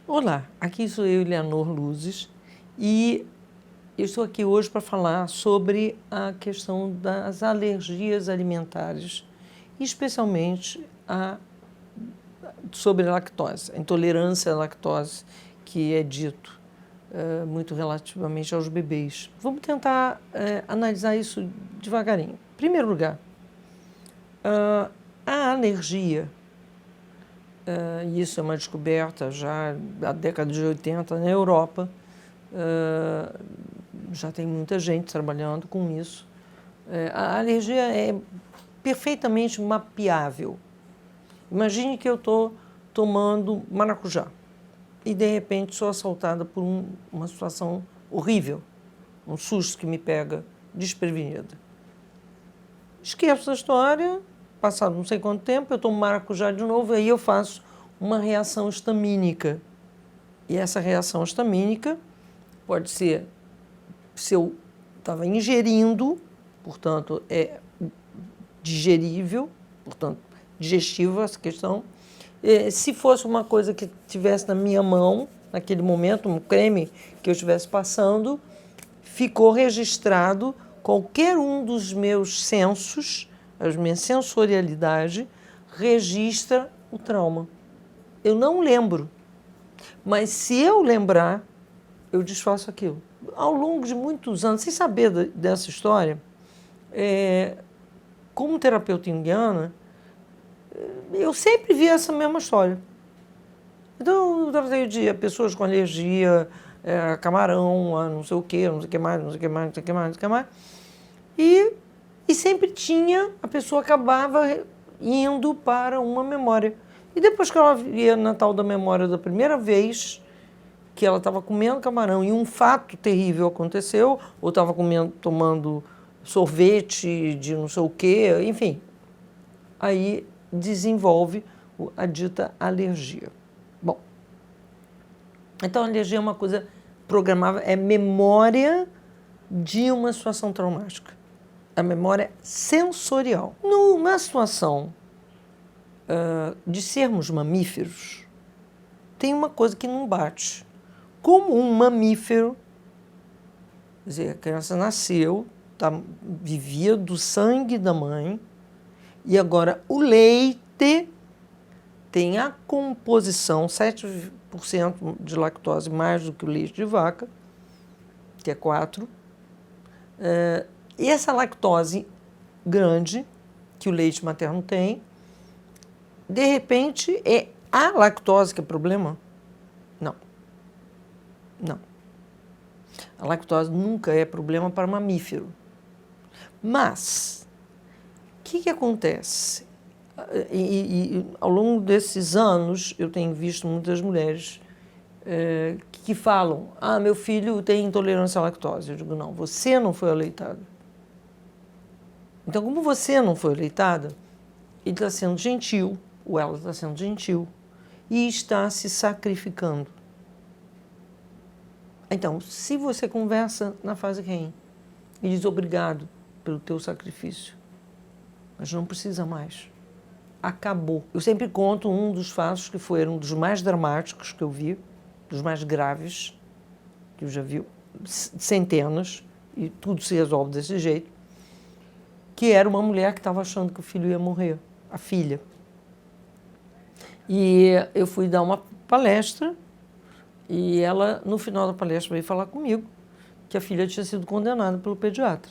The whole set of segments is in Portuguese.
Olá, aqui sou eu, Eleanor Luzes, e eu estou aqui hoje para falar sobre a questão das alergias alimentares, especialmente sobre a lactose, a intolerância à lactose, que é dito muito relativamente aos bebês. Vamos tentar analisar isso devagarinho. Em primeiro lugar, a alergia, e isso é uma descoberta já da década de 80 na Europa, já tem muita gente trabalhando com isso. A alergia é perfeitamente mapeável. Imagine que eu estou tomando maracujá e, de repente, sou assaltada por uma situação horrível, um susto que me pega desprevenida. Esqueço a história, passado não sei quanto tempo, eu tomo maracujá de novo e aí eu faço uma reação histamínica. E essa reação histamínica pode ser se eu estava ingerindo, portanto, é digerível, portanto, digestiva essa questão. Se fosse uma coisa que tivesse na minha mão, naquele momento, um creme que eu estivesse passando, ficou registrado qualquer um dos meus sensos, a minha sensorialidade, registra o trauma. Eu não lembro, mas se eu lembrar, eu desfaço aquilo. Ao longo de muitos anos, sem saber dessa história, como terapeuta junguiana, eu sempre vi essa mesma história. Então, eu tratei de pessoas com alergia a camarão, a não sei o que, não sei o que mais, não sei o que mais, não sei o que mais, não sei o que mais. E sempre tinha, a pessoa acabava indo para uma memória. E depois que ela ia na tal da memória da primeira vez, que ela estava comendo camarão e um fato terrível aconteceu, ou estava tomando sorvete de não sei o quê, enfim. Aí desenvolve a dita alergia. Bom, então a alergia é uma coisa programável, é memória de uma situação traumática. A memória sensorial. Numa situação de sermos mamíferos, tem uma coisa que não bate. Como um mamífero, quer dizer, a criança nasceu, vivia do sangue da mãe, e agora o leite tem a composição, 7% de lactose mais do que o leite de vaca, que é 4%. E essa lactose grande, que o leite materno tem, de repente é a lactose que é problema? Não. Não. A lactose nunca é problema para mamífero. Mas, o que acontece? Ao longo desses anos, eu tenho visto muitas mulheres que falam: ah, meu filho tem intolerância à lactose. Eu digo: não, você não foi aleitada. Então, como você não foi aleitada, ele está sendo gentil, ou ela está sendo gentil, e está se sacrificando. Então, se você conversa na fase REM e diz obrigado pelo teu sacrifício, mas não precisa mais, acabou. Eu sempre conto um dos fatos que foi um dos mais dramáticos que eu vi, dos mais graves, que eu já vi centenas, e tudo se resolve desse jeito, que era uma mulher que estava achando que o filho ia morrer, a filha. E eu fui dar uma palestra, e ela, no final da palestra, veio falar comigo que a filha tinha sido condenada pelo pediatra.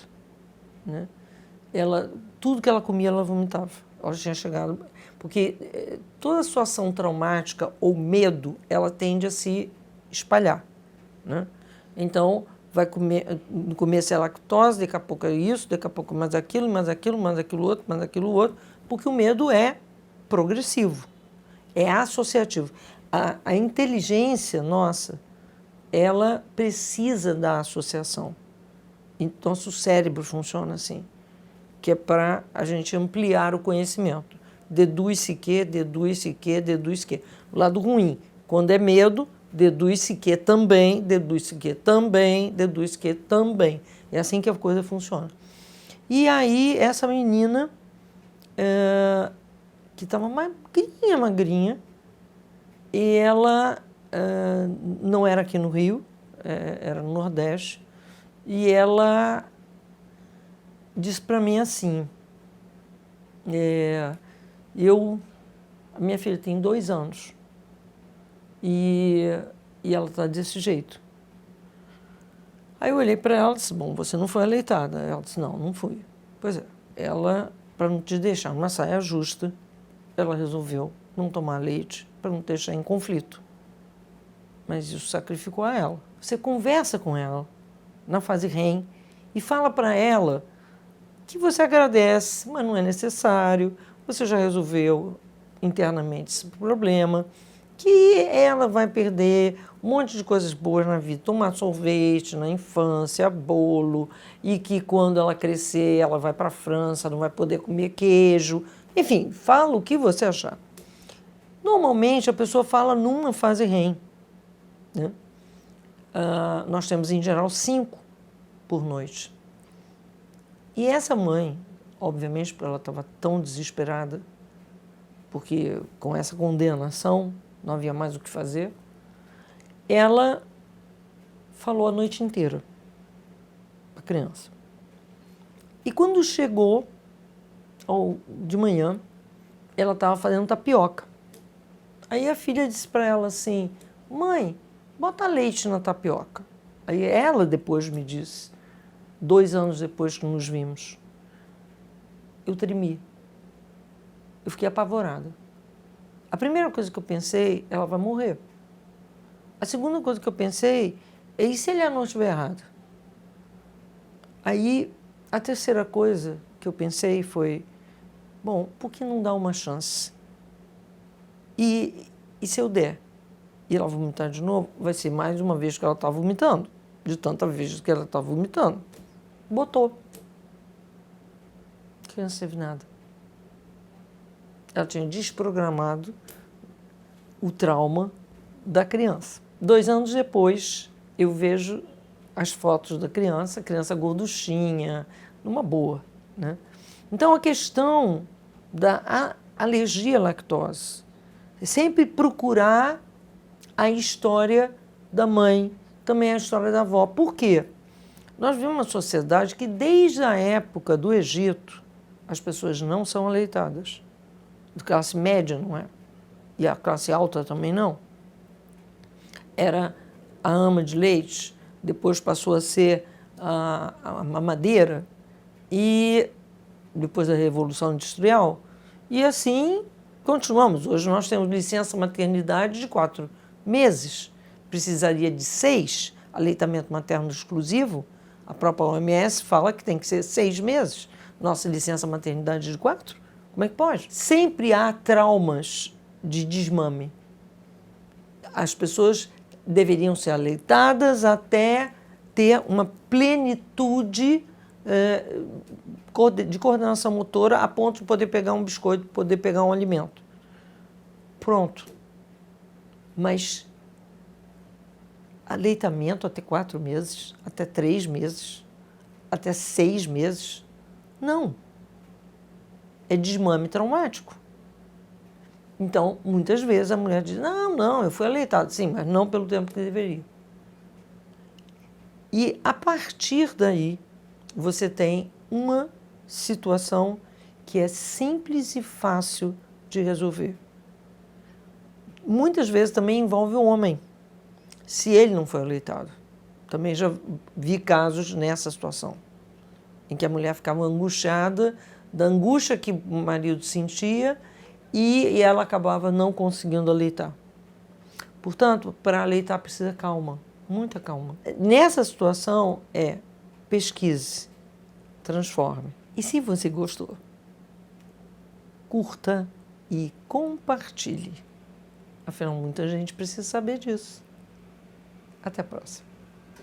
Né? Tudo que ela comia, ela vomitava. Ela tinha chegado... Porque toda situação traumática ou medo, ela tende a se espalhar. Né? Então, vai comer... No começo é lactose, daqui a pouco é isso, daqui a pouco mais aquilo, mais aquilo, mais aquilo outro, mais aquilo outro, porque o medo é progressivo, é associativo. A inteligência nossa, ela precisa da associação. Então, nosso cérebro funciona assim, que é para a gente ampliar o conhecimento. Deduz-se que, deduz-se que, deduz que. O lado ruim, quando é medo, deduz-se que também, deduz-se que também, deduz que também. É assim que a coisa funciona. E aí, essa menina, que estava magrinha, e ela não era aqui no Rio, era no Nordeste, e ela disse para mim assim, a minha filha tem 2 anos e ela está desse jeito. Aí eu olhei para ela e disse, bom, você não foi aleitada? Ela disse, não, não fui. Pois é, ela, para não te deixar numa saia justa, ela resolveu não tomar leite para não te deixar em conflito. Mas isso sacrificou a ela. Você conversa com ela na fase REM e fala para ela que você agradece, mas não é necessário, você já resolveu internamente esse problema, que ela vai perder um monte de coisas boas na vida, tomar sorvete na infância, bolo, e que quando ela crescer ela vai para a França, não vai poder comer queijo. Enfim, fala o que você achar. Normalmente a pessoa fala numa fase REM, né? Nós temos em geral 5 por noite. E essa mãe, obviamente, porque ela estava tão desesperada, porque com essa condenação não havia mais o que fazer, ela falou a noite inteira para a criança. E quando chegou de manhã, ela estava fazendo tapioca. Aí a filha disse para ela assim, mãe, bota leite na tapioca. Aí ela depois me disse, 2 anos depois que nos vimos, eu tremi. Eu fiquei apavorada. A primeira coisa que eu pensei, ela vai morrer. A segunda coisa que eu pensei, é e se ele não estiver errado? Aí, a terceira coisa que eu pensei foi, bom, por que não dar uma chance? E se eu der e ela vomitar de novo, vai ser mais uma vez que ela está vomitando, de tantas vezes que ela está vomitando. Botou. A criança teve nada. Ela tinha desprogramado o trauma da criança. 2 anos depois, eu vejo as fotos da criança, a criança gorduchinha, numa boa, né? Então, a questão da alergia à lactose é sempre procurar a história da mãe, também a história da avó. Por quê? Nós vivemos uma sociedade que, desde a época do Egito, as pessoas não são aleitadas. De classe média, não é? E a classe alta também não. Era a ama de leite, depois passou a ser a mamadeira, e depois da Revolução Industrial. E assim continuamos. Hoje nós temos licença maternidade de 4 meses. Precisaria de 6, aleitamento materno exclusivo. A própria OMS fala que tem que ser 6 meses. Nossa licença maternidade de 4? Como é que pode? Sempre há traumas de desmame. As pessoas deveriam ser aleitadas até ter uma plenitude de coordenação motora a ponto de poder pegar um biscoito, poder pegar um alimento. Pronto. Mas aleitamento até 4 meses, até 3 meses, até 6 meses, não. É desmame traumático. Então, muitas vezes a mulher diz, não, eu fui aleitada. Sim, mas não pelo tempo que deveria. E, a partir daí, você tem uma situação que é simples e fácil de resolver. Muitas vezes também envolve o homem, se ele não foi aleitado. Também já vi casos nessa situação, em que a mulher ficava angustiada, da angústia que o marido sentia, e ela acabava não conseguindo aleitar. Portanto, para aleitar precisa calma, muita calma. Nessa situação pesquise, transforme. E se você gostou, curta e compartilhe. Afinal, muita gente precisa saber disso. Até a próxima.